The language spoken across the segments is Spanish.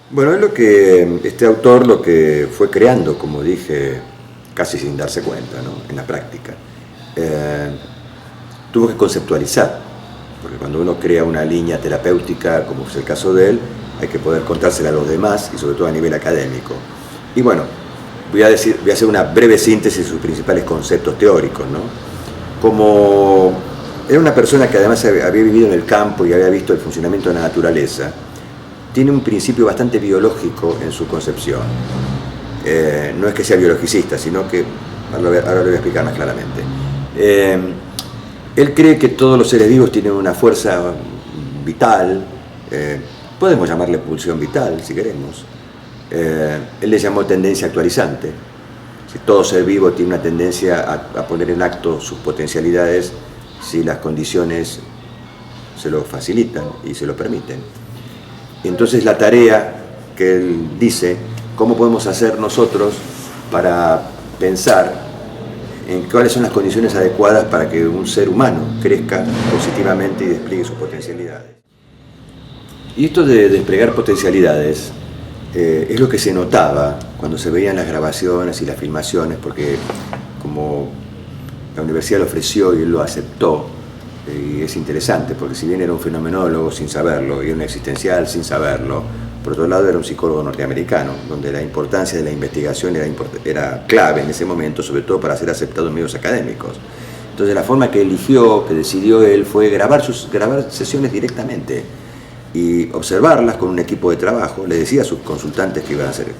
Bueno, es lo que este autor lo que fue creando, como dije, casi sin darse cuenta, ¿no? En la práctica. Eh, Tuvo que conceptualizar, porque cuando uno crea una línea terapéutica, como es el caso de él, hay que poder contársela a los demás y sobre todo a nivel académico. Y bueno, voy a hacer una breve síntesis de sus principales conceptos teóricos, ¿no? Como era una persona que además había vivido en el campo y había visto el funcionamiento de la naturaleza, tiene un principio bastante biológico en su concepción. No es que sea biologicista, sino que, ahora lo voy a explicar más claramente. Él cree que todos los seres vivos tienen una fuerza vital, podemos llamarle pulsión vital si queremos. Él le llamó tendencia actualizante. Si todo ser vivo tiene una tendencia a poner en acto sus potencialidades si las condiciones se lo facilitan y se lo permiten. Entonces la tarea que él dice, ¿cómo podemos hacer nosotros para pensar en cuáles son las condiciones adecuadas para que un ser humano crezca positivamente y despliegue sus potencialidades? Y esto de desplegar potencialidades es lo que se notaba cuando se veían las grabaciones y las filmaciones, porque como la universidad lo ofreció y él lo aceptó, y es interesante, porque si bien era un fenomenólogo sin saberlo, y un existencial sin saberlo, por otro lado era un psicólogo norteamericano, donde la importancia de la investigación era clave en ese momento, sobre todo para ser aceptado en medios académicos. Entonces la forma que eligió, que decidió él, fue grabar sesiones directamente y observarlas con un equipo de trabajo. Le decía a sus consultantes que iban a ser,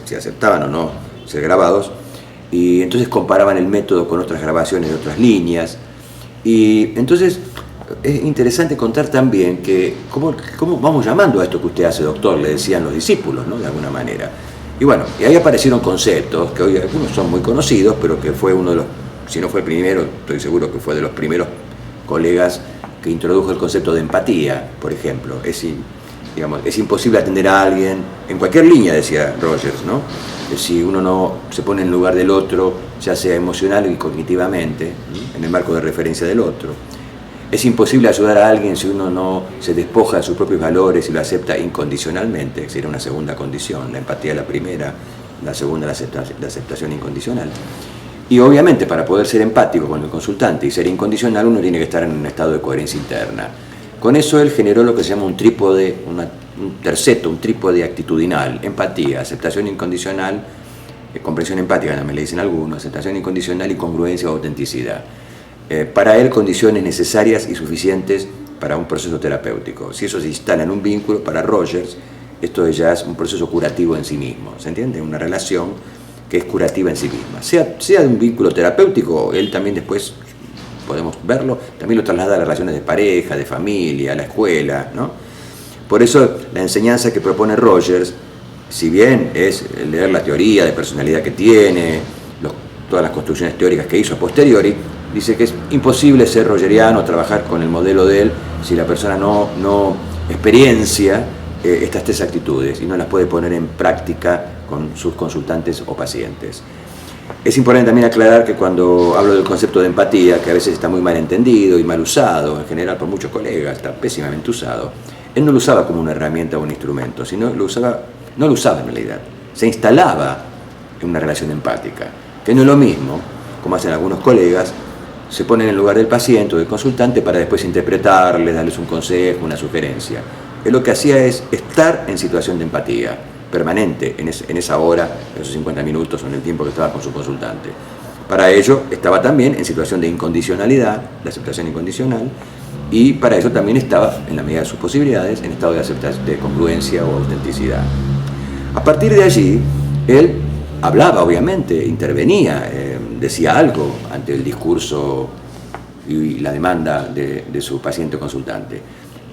si aceptaban o no ser grabados, y entonces comparaban el método con otras grabaciones de otras líneas. Y entonces es interesante contar también que cómo vamos llamando a esto que usted hace, doctor, le decían los discípulos, ¿no? De alguna manera. Y bueno, y ahí aparecieron conceptos que hoy algunos son muy conocidos, pero que fue uno de los, si no fue el primero, estoy seguro que fue de los primeros colegas que introdujo el concepto de empatía, por ejemplo. Es imposible atender a alguien, en cualquier línea, decía Rogers, ¿no? Si uno no se pone en lugar del otro, ya sea emocional y cognitivamente, ¿no? En el marco de referencia del otro. Es imposible ayudar a alguien si uno no se despoja de sus propios valores y lo acepta incondicionalmente, que sería una segunda condición. La empatía es la primera, la segunda la aceptación incondicional. Y obviamente para poder ser empático con el consultante y ser incondicional, uno tiene que estar en un estado de coherencia interna. Con eso él generó lo que se llama un trípode, un terceto, un trípode actitudinal: empatía, aceptación incondicional, comprensión empática también le dicen algunos, aceptación incondicional y congruencia o autenticidad. Para él, condiciones necesarias y suficientes para un proceso terapéutico. Si eso se instala en un vínculo, para Rogers, esto ya es un proceso curativo en sí mismo, ¿se entiende? Una relación que es curativa en sí misma. Sea de un vínculo terapéutico, él también después, podemos verlo, también lo traslada a las relaciones de pareja, de familia, a la escuela, ¿no? Por eso la enseñanza que propone Rogers, si bien es leer la teoría de personalidad que tiene, todas las construcciones teóricas que hizo a posteriori, dice que es imposible ser rogeriano, trabajar con el modelo de él, si la persona no experiencia estas tres actitudes y no las puede poner en práctica con sus consultantes o pacientes. Es importante también aclarar que cuando hablo del concepto de empatía, que a veces está muy mal entendido y mal usado, en general por muchos colegas, está pésimamente usado, él no lo usaba como una herramienta o un instrumento, sino no lo usaba en realidad, se instalaba en una relación empática, que no es lo mismo, como hacen algunos colegas, se ponen en lugar del paciente o del consultante para después interpretarles, darles un consejo, una sugerencia. Él lo que hacía es estar en situación de empatía permanente en esa hora, en esos 50 minutos o en el tiempo que estaba con su consultante. Para ello estaba también en situación de incondicionalidad, de aceptación incondicional, y para eso también estaba, en la medida de sus posibilidades, en estado de congruencia o autenticidad. A partir de allí, él hablaba, obviamente, intervenía, decía algo ante el discurso y la demanda de su paciente o consultante.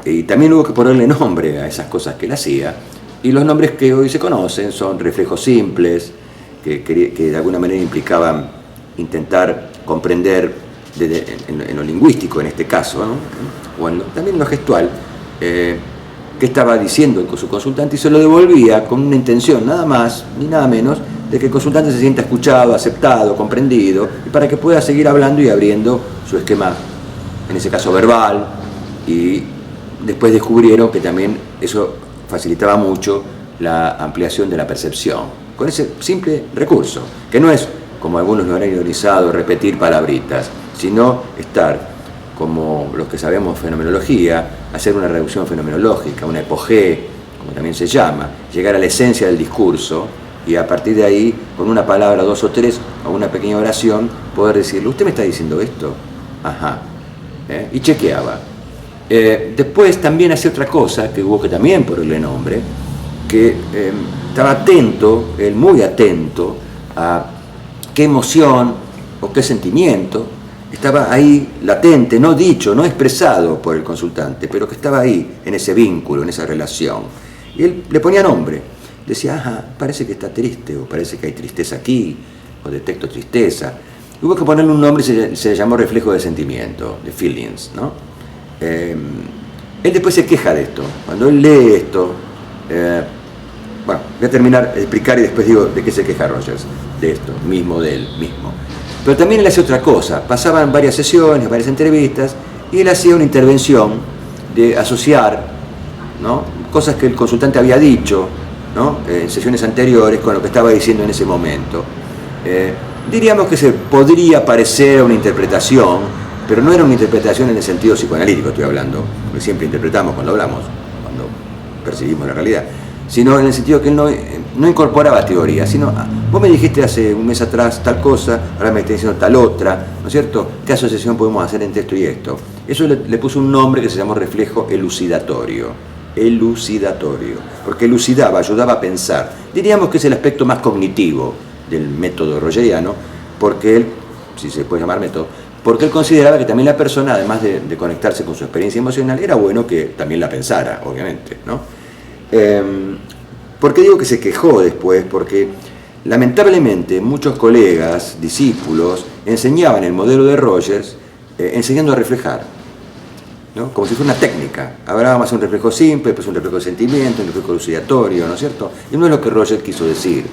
Y también hubo que ponerle nombre a esas cosas que él hacía, y los nombres que hoy se conocen son reflejos simples, que de alguna manera implicaban intentar comprender en lo lingüístico, en este caso, ¿no? O también en lo gestual, qué estaba diciendo su consultante, y se lo devolvía con una intención nada más ni nada menos de que el consultante se sienta escuchado, aceptado, comprendido, y para que pueda seguir hablando y abriendo su esquema, en ese caso verbal. Y después descubrieron que también eso facilitaba mucho la ampliación de la percepción, con ese simple recurso, que no es, como algunos lo han ironizado, repetir palabritas, sino estar, como los que sabemos fenomenología, hacer una reducción fenomenológica, una epogé, como también se llama, llegar a la esencia del discurso y a partir de ahí, con una palabra, dos o tres, o una pequeña oración, poder decirle, ¿usted me está diciendo esto? Ajá. Y chequeaba. Después también hacía otra cosa, que hubo que también ponerle nombre, que estaba atento, él muy atento, a qué emoción o qué sentimiento estaba ahí latente, no dicho, no expresado por el consultante, pero que estaba ahí, en ese vínculo, en esa relación. Y él le ponía nombre. Decía, ajá, parece que está triste, o parece que hay tristeza aquí, o detecto tristeza. Hubo que ponerle un nombre, se le llamó reflejo de sentimiento, de feelings, ¿no? Él después se queja de esto. Cuando él lee esto, bueno, voy a terminar de explicar y después digo de qué se queja Rogers, de esto, mismo de él mismo. Pero también él hacía otra cosa, pasaban varias sesiones, varias entrevistas, y él hacía una intervención de asociar, ¿no?, cosas que el consultante había dicho, ¿no?, en sesiones anteriores con lo que estaba diciendo en ese momento. Diríamos que se podría parecer a una interpretación, pero no era una interpretación en el sentido psicoanalítico, estoy hablando, porque siempre interpretamos cuando hablamos, cuando percibimos la realidad, sino en el sentido que él no incorporaba teoría, sino, vos me dijiste hace un mes atrás tal cosa, ahora me estás diciendo tal otra, ¿no es cierto? ¿Qué asociación podemos hacer entre esto y esto? Eso le puso un nombre que se llamó reflejo elucidatorio, porque elucidaba, ayudaba a pensar. Diríamos que es el aspecto más cognitivo del método rogeriano, porque él, si se puede llamar método, porque él consideraba que también la persona, además de conectarse con su experiencia emocional, era bueno que también la pensara, obviamente, ¿no? ¿Por qué digo que se quejó después? Porque lamentablemente muchos colegas, discípulos, enseñaban el modelo de Rogers enseñando a reflejar, ¿no?, como si fuera una técnica. Ahora vamos a hacer un reflejo simple, después un reflejo de sentimiento, un reflejo elucidatorio, ¿no es cierto? Y no es lo que Rogers quiso decir.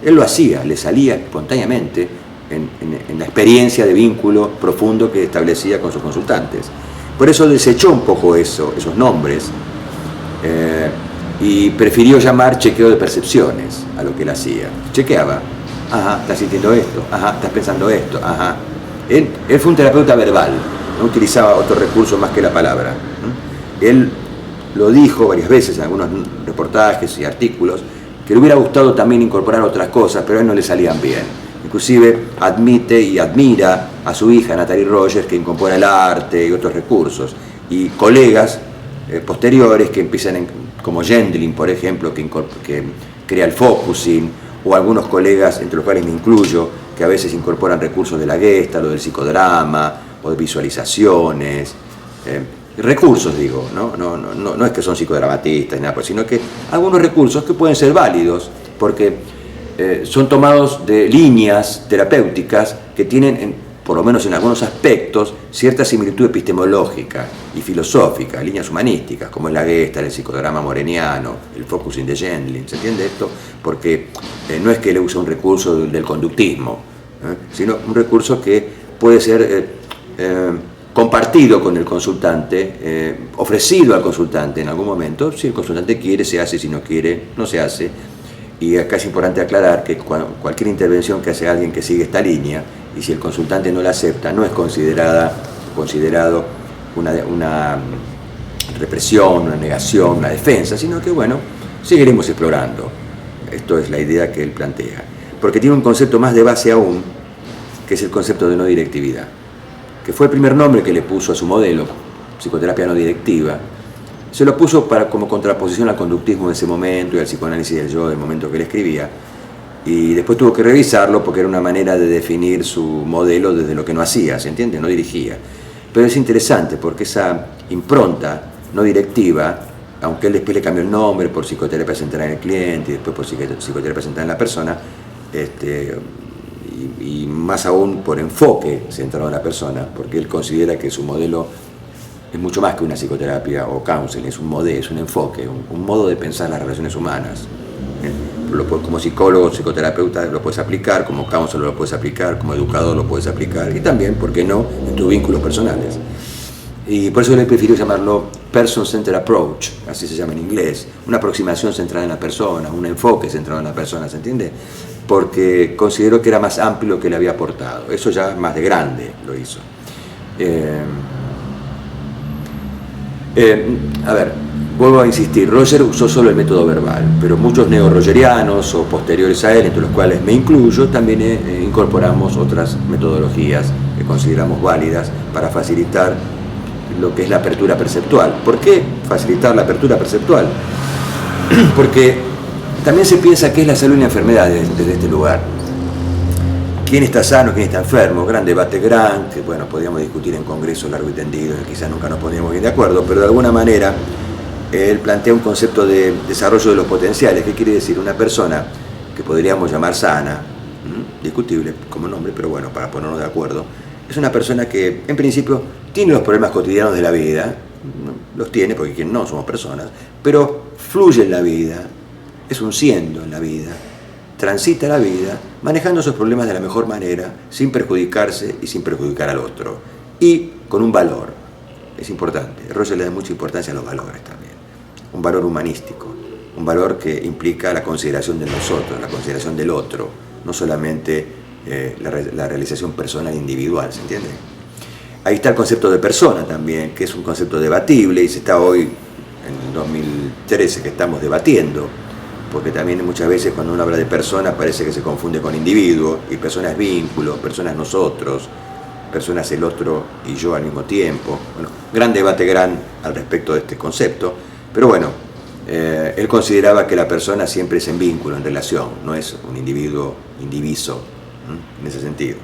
Él lo hacía, le salía espontáneamente en la experiencia de vínculo profundo que establecía con sus consultantes. Por eso desechó un poco esos nombres y prefirió llamar chequeo de percepciones a lo que él hacía. Chequeaba, ajá, estás sintiendo esto, ajá, estás pensando esto, ajá. Él fue un terapeuta verbal, no utilizaba otro recurso más que la palabra. Él lo dijo varias veces en algunos reportajes y artículos, que le hubiera gustado también incorporar otras cosas, pero a él no le salían bien. Inclusive admite y admira a su hija Natalie Rogers, que incorpora el arte y otros recursos, y colegas posteriores que empiezan, como Gendlin, por ejemplo, que crea el focusing, o algunos colegas, entre los cuales me incluyo, que a veces incorporan recursos de la Gestalt, o del psicodrama, o de visualizaciones, recursos digo, no es que son psicodramatistas, nada, sino que algunos recursos que pueden ser válidos, porque son tomados de líneas terapéuticas que tienen, por lo menos en algunos aspectos, cierta similitud epistemológica y filosófica, líneas humanísticas, como es la Gestalt, el psicodrama moreniano, el focusing de Gendlin, ¿se entiende esto? Porque no es que le use un recurso del conductismo, sino un recurso que puede ser compartido con el consultante, ofrecido al consultante en algún momento. Si el consultante quiere, se hace; si no quiere, no se hace. Y acá es importante aclarar que cualquier intervención que hace alguien que sigue esta línea, y si el consultante no la acepta, no es considerado una represión, una negación, una defensa, sino que, bueno, seguiremos explorando. Esto es la idea que él plantea. Porque tiene un concepto más de base aún, que es el concepto de no directividad, que fue el primer nombre que le puso a su modelo, psicoterapia no directiva. Se lo puso como contraposición al conductismo de ese momento y al psicoanálisis del yo del momento que él escribía, y después tuvo que revisarlo porque era una manera de definir su modelo desde lo que no hacía, ¿se entiende? No dirigía. Pero es interesante porque esa impronta no directiva, aunque él después le cambió el nombre por psicoterapia centrada en el cliente y después por psicoterapia centrada en la persona, y más aún por enfoque centrado en la persona, porque él considera que su modelo es mucho más que una psicoterapia o counseling, es un modelo, es un enfoque, un modo de pensar las relaciones humanas. Como psicólogo, psicoterapeuta lo puedes aplicar, como counselor lo puedes aplicar, como educador lo puedes aplicar, y también, ¿por qué no?, en tus vínculos personales. Y por eso le prefiero llamarlo Person-Centered Approach, así se llama en inglés, una aproximación centrada en la persona, un enfoque centrado en la persona, ¿se entiende? Porque considero que era más amplio que le había aportado, eso ya más de grande lo hizo. A ver, vuelvo a insistir, Roger usó solo el método verbal, pero muchos neo-rogerianos o posteriores a él, entre los cuales me incluyo, también incorporamos otras metodologías que consideramos válidas para facilitar lo que es la apertura perceptual. ¿Por qué facilitar la apertura perceptual? Porque también se piensa que es la salud y la enfermedad desde este lugar. ¿Quién está sano, quién está enfermo? Gran debate que bueno, podríamos discutir en congresos largo y tendido, quizás nunca nos pondríamos bien de acuerdo, pero de alguna manera él plantea un concepto de desarrollo de los potenciales. ¿Qué quiere decir? Una persona que podríamos llamar sana, discutible como nombre, pero bueno, para ponernos de acuerdo, es una persona que en principio tiene los problemas cotidianos de la vida, los tiene porque quien no somos personas, pero fluye en la vida, es un siendo en la vida, transita la vida manejando esos problemas de la mejor manera, sin perjudicarse y sin perjudicar al otro, y con un valor. Es importante, Roger le da mucha importancia a los valores también, un valor humanístico, un valor que implica la consideración de nosotros, la consideración del otro, no solamente la realización personal e individual, ¿se entiende? Ahí está el concepto de persona también, que es un concepto debatible y se está hoy, en el 2013, que estamos debatiendo, porque también muchas veces cuando uno habla de persona parece que se confunde con individuo, y persona es vínculo, persona es nosotros, persona es el otro y yo al mismo tiempo. Bueno, gran debate al respecto de este concepto, pero bueno, él consideraba que la persona siempre es en vínculo, en relación, no es un individuo indiviso, en ese sentido.